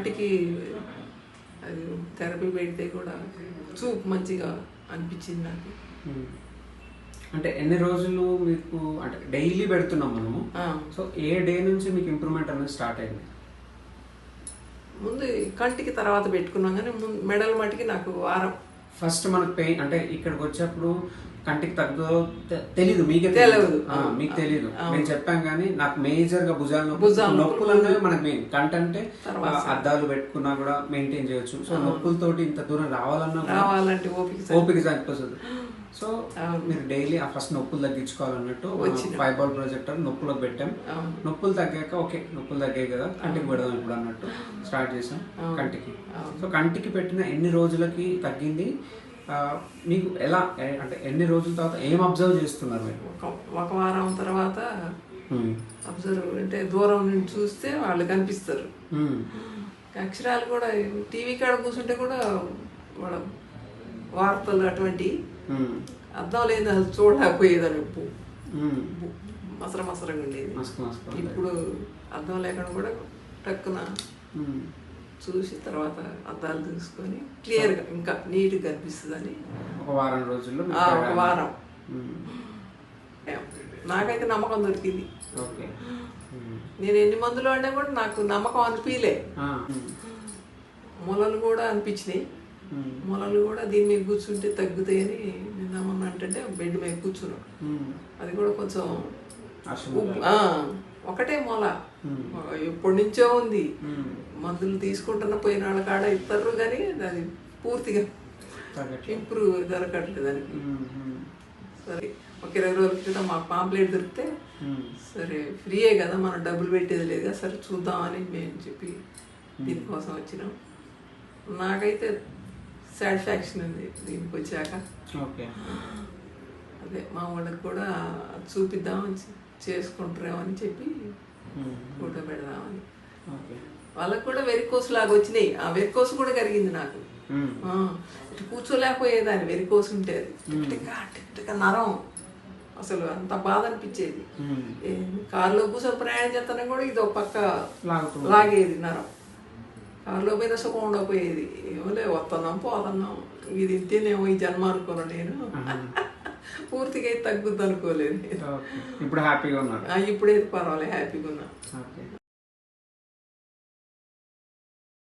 కంటికి అది థెరపీ పెడితే కూడా చూపు మంచిగా అనిపించింది నాకు. అంటే ఎన్ని రోజులు మీకు అంటే డైలీ పెడుతున్నాం మనము, సో ఏ డే నుంచి మీకు ఇంప్రూవ్మెంట్ అనేది స్టార్ట్ అయింది? ముందు కంటికి తర్వాత పెట్టుకున్నాం కానీ మెడల్ మట్టికి నాకు వారం. ఫస్ట్ మనకు పెయిన్ అంటే ఇక్కడికి వచ్చేప్పుడు కంటికి తగ్గ తెలీదు, మీకే తెలియదు, మీకు తెలీదు. నేను చెప్పాను కానీ నాకు మేజర్ గా భుజాలు నొప్పులు అనేవి మనకు మెయిన్. కంట అంటే అద్దాలు పెట్టుకున్నా కూడా మెయింటైన్ చేయొచ్చు. సో నొప్పులతోటి ఇంత దూరం రావాలంటే ఓపిక చనిపోతుంది. సో మీరు డైలీ ఆ ఫస్ట్ నొప్పులు తగ్గించుకోవాలన్నట్టు 5 బాల్ ప్రొజెక్టర్ నొప్పులకు పెట్టాం. నొప్పులు తగ్గాక ఓకే నొప్పులు తగ్గాయి కదా కంటికి పెడదాం ఇప్పుడు అన్నట్టు స్టార్ట్ చేసాం కంటికి. సో కంటికి పెట్టిన ఎన్ని రోజులకి తగ్గింది, మీకు ఎలా అంటే ఎన్ని రోజుల తర్వాత ఏం అబ్జర్వ్ చేస్తున్నారు మీరు? ఒక వారం తర్వాత అబ్జర్వ్ అంటే దూరం నుంచి చూస్తే వాళ్ళు కనిపిస్తారు. అక్షరాలు కూడా టీవీ కాడ కూర్చుంటే కూడా వాళ్ళ వార్తలు అటువంటి అర్థం లేదు, అసలు చూడలేకపోయేదని మసరంగా ఉండేది. ఇప్పుడు అర్థం లేకుండా కూడా టక్కున చూసి తర్వాత అద్దాలు తీసుకొని క్లియర్గా ఇంకా నీట్గా కనిపిస్తుందని ఒక వారం రోజుల్లో ఒక వారం నాకైతే నమ్మకం దొరికింది. నేను ఎన్ని మందులు వాడినా కూడా నాకు నమ్మకం అనిపించలే. మొలలు కూడా అనిపించినాయి. మొలలు కూడా దీని మీద కూర్చుంటే తగ్గుతాయని నిన్నమన్నా అంటే బెడ్ మీద కూర్చున్నాం. అది కూడా కొంచెం ఒకటే మొల ఎప్పటి నుంచో ఉంది. మందులు తీసుకుంటున్న పోయిన వాళ్ళ కాడ ఇస్తారు కానీ అది పూర్తిగా ఇంప్రూవ్ దొరకట్లేదు దానికి. సరే ఒక 20 రోజుల క్రితం మాకు పాంప్లెట్ దొరికితే సరే ఫ్రీయే కదా మనం డబ్బులు పెట్టేది లేదు కదా సరే చూద్దామని మేము చెప్పి దీనికోసం వచ్చినాం. నాకైతే సాటిస్ఫాక్షన్ ఉంది దీనికి వచ్చాక. అదే మా వాళ్ళకి కూడా చూపిద్దామని చేసుకుంటారేమని చెప్పి ఫోటో పెడదామని. వాళ్ళకి కూడా వెరికోసు లాగా వచ్చినాయి. ఆ వెరికోసు కూడా కరిగింది నాకు. ఇటు కూర్చోలేకపోయేదాన్ని వెరికోసు ఉంటే నరం అసలు అంత బాధ అనిపించేది. కారులో కూర్చొని ప్రయాణం చేస్తానే కూడా ఇది ఒక పక్క లాగేది నరం. కారులో పోయిన సుఖం ఉండకపోయేది. ఏమోలే వస్తున్నాం పోతున్నాం ఇది ఇంతేనేమో ఈ జన్మ అనుకోను నేను. పూర్తిగా తగ్గుద్ది అనుకోలేదు. ఇప్పుడు హ్యాపీగా ఉన్నా, ఇప్పుడైతే పర్వాలేదు హ్యాపీగా ఉన్నా.